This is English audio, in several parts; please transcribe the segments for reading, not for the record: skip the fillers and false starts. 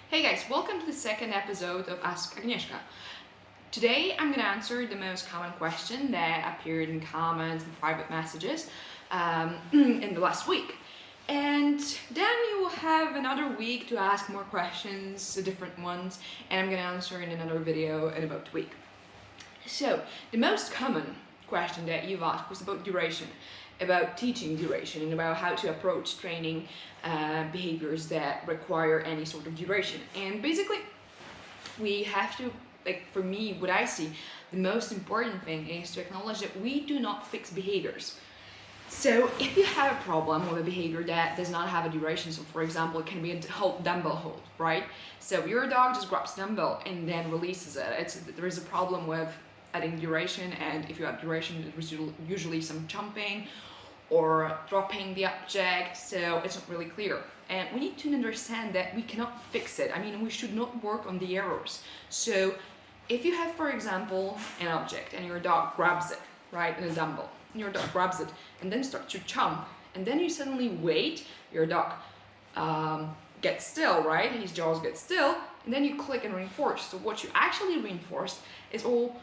Hey guys, welcome to the second episode of Ask Agnieszka. Today I'm going to answer the most common question that appeared in comments and private messages in the last week. And then you will have another week to ask more questions, different ones, and I'm going to answer in another video in about a week. So, the most common question that you've asked was about duration, about teaching duration, and about how to approach training behaviors that require any sort of duration. And basically, we have to, for me, what I see, the most important thing is to acknowledge that we do not fix behaviors. So if you have a problem with a behavior that does not have a duration, so for example, it can be a dumbbell hold, right? So your dog just grabs dumbbell and then releases it. There is a problem with adding duration, and if you add duration, there's usually some jumping or dropping the object, so it's not really clear. And we need to understand that we cannot fix it. I mean, we should not work on the errors. So if you have, for example, an object and your dog grabs it, right, in a dumbbell, and your dog grabs it and then starts to jump, and then you suddenly wait, your dog gets still, right, his jaws get still, and then you click and reinforce. So what you actually reinforced is all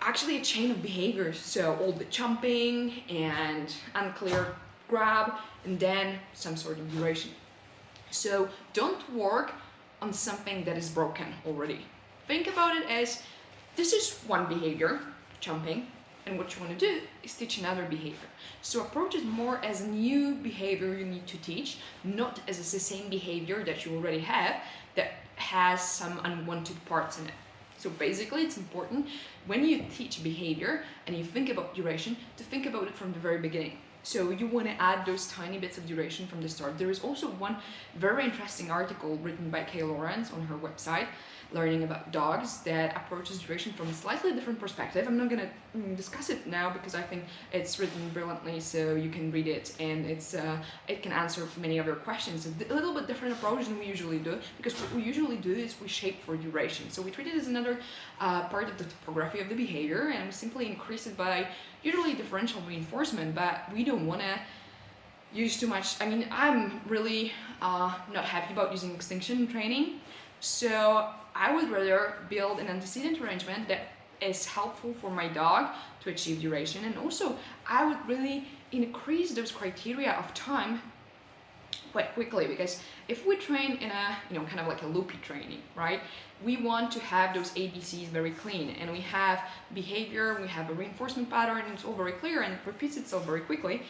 actually a chain of behaviors, so all the jumping and unclear grab and then some sort of duration. So don't work on something that is broken already. Think about it as this is one behavior, jumping, and what you want to do is teach another behavior. So approach it more as a new behavior you need to teach, not as the same behavior that you already have that has some unwanted parts in it. So basically, it's important when you teach behavior and you think about duration to think about it from the very beginning. So you want to add those tiny bits of duration from the start. There is also one very interesting article written by Kay Lawrence on her website, Learning About Dogs, that approaches duration from a slightly different perspective. I'm not going to discuss it now because I think it's written brilliantly, so you can read it, and it can answer many of your questions. A little bit different approach than we usually do, because what we usually do is we shape for duration. So we treat it as another part of the topography of the behavior, and we simply increase it by usually differential reinforcement, but we don't want to use too much. I mean, I'm really not happy about using extinction training, so I would rather build an antecedent arrangement that is helpful for my dog to achieve duration, and also I would really increase those criteria of time quite quickly, because if we train in a kind of like a loopy training, right, we want to have those ABCs very clean, and we have behavior, we have a reinforcement pattern, and it's all very clear and it repeats itself very quickly.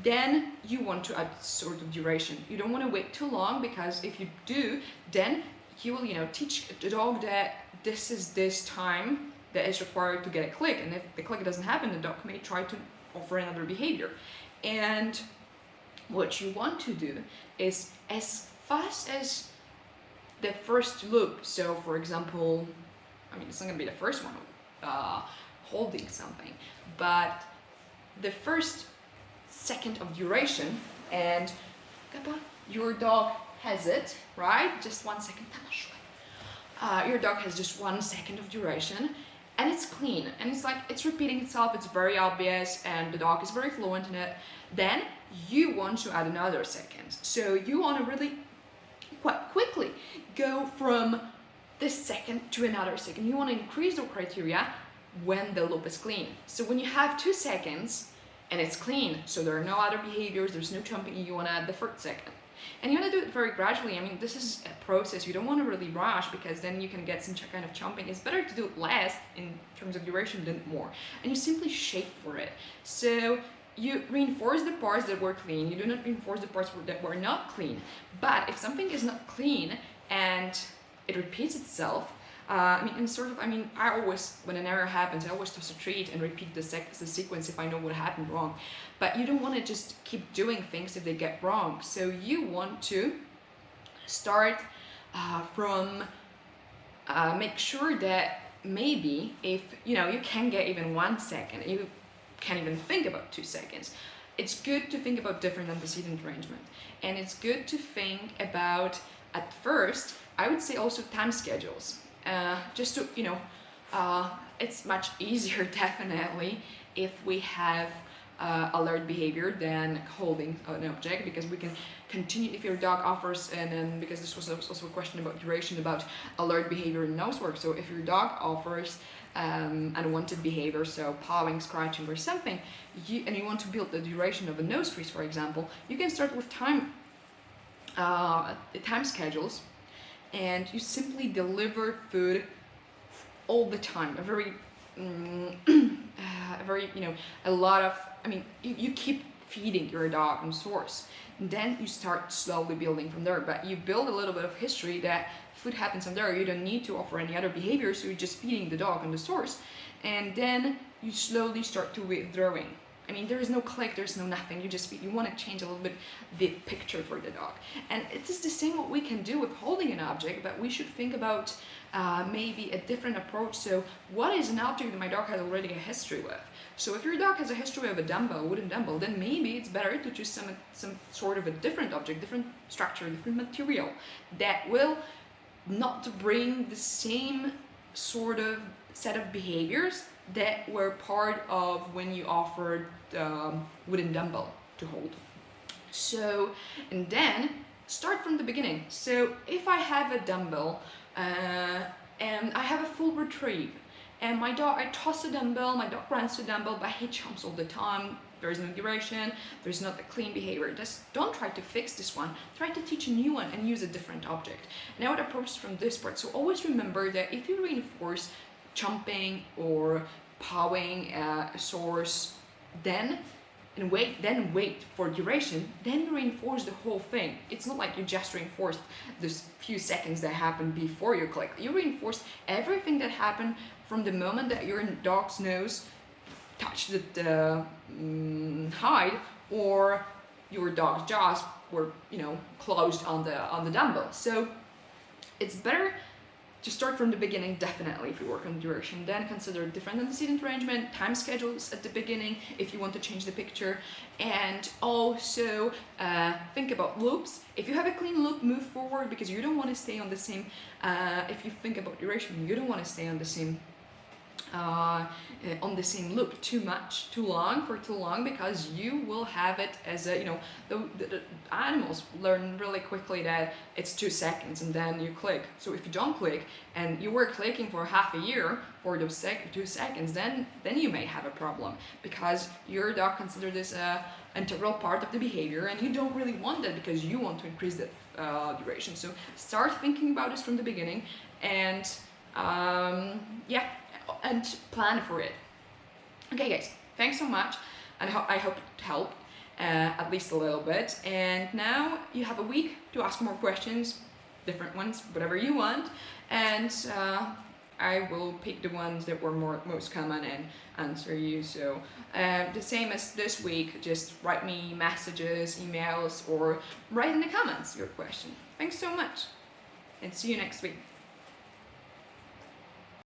Then you want to add sort of duration. You don't want to wait too long, because if you do, then you will teach the dog that this is this time that is required to get a click, and if the click doesn't happen, the dog may try to offer another behavior. And what you want to do is, as fast as the first loop, so for example, I mean, it's not going to be the first one holding something, but the first second of duration, and your dog has it, right? Just 1 second. Your dog has just 1 second of duration, and it's clean, and it's repeating itself, it's very obvious, and the dog is very fluent in it. Then you want to add another second. So you want to really quite quickly go from this second to another second. You want to increase the criteria when the loop is clean. So when you have 2 seconds and it's clean, so there are no other behaviors, there's no jumping, you want to add the third second. And you want to do it very gradually. I mean, this is a process. You don't want to really rush, because then you can get some kind of jumping. It's better to do it less in terms of duration than more. And you simply shape for it. So you reinforce the parts that were clean. You do not reinforce the parts that were not clean. But if something is not clean and it repeats itself, I always, when an error happens, I always toss a treat and repeat the sequence if I know what happened wrong. But you don't want to just keep doing things if they get wrong. So you want to start from make sure that maybe if you can get even 1 second, you can't even think about 2 seconds. It's good to think about different antecedent arrangement, and it's good to think about, at first, I would say also time schedules. Just to it's much easier definitely if we have alert behavior than holding an object, because we can continue if your dog offers, and then because this was also a question about duration, about alert behavior and nose work. So if your dog offers unwanted behavior, so pawing, scratching or something, and you want to build the duration of a nose freeze, for example, you can start with time schedules, and you simply deliver food all the time, a very a lot of, you keep feeding your dog on source, and then you start slowly building from there. But you build a little bit of history that food happens on there, you don't need to offer any other behavior, so you're just feeding the dog on the source, and then you slowly start to withdrawing. There is no click, there's no nothing, you want to change a little bit the picture for the dog. And it is the same what we can do with holding an object, but we should think about maybe a different approach. So what is an object that my dog has already a history with? So if your dog has a history of a dumbbell, wooden dumbbell, then maybe it's better to choose some sort of a different object, different structure, different material that will not bring the same sort of set of behaviors that were part of when you offered wooden dumbbell to hold. So, and then start from the beginning. So if I have a dumbbell and I have a full retrieve, and my dog, I toss a dumbbell, my dog runs to dumbbell, but he jumps all the time, there is no duration, there's not a clean behavior. Just don't try to fix this one, try to teach a new one and use a different object. And I would approach from this part. So always remember that if you reinforce jumping or pawing a source, then wait for duration, then reinforce the whole thing. It's not like you just reinforced those few seconds that happened before you click. You reinforce everything that happened from the moment that your dog's nose touched the hide, or your dog's jaws were closed on the dumbbell. So it's better to start from the beginning, definitely, if you work on duration. Then consider different antecedent arrangement, time schedules at the beginning if you want to change the picture, and also think about loops. If you have a clean loop, move forward, because you don't want to stay on the same, if you think about duration, you don't want to stay on the same loop too long, because you will have it as a, the animals learn really quickly that it's 2 seconds and then you click. So if you don't click and you were clicking for half a year for those 2 seconds, then you may have a problem, because your dog considers this a integral part of the behavior, and you don't really want that, because you want to increase the duration. So start thinking about this from the beginning, and and plan for it. Okay guys, thanks so much, and I hope it helped at least a little bit. And now you have a week to ask more questions, different ones, whatever you want, and I will pick the ones that were most common and answer you. So the same as this week, just write me messages, emails, or write in the comments your question. Thanks so much, and see you next week.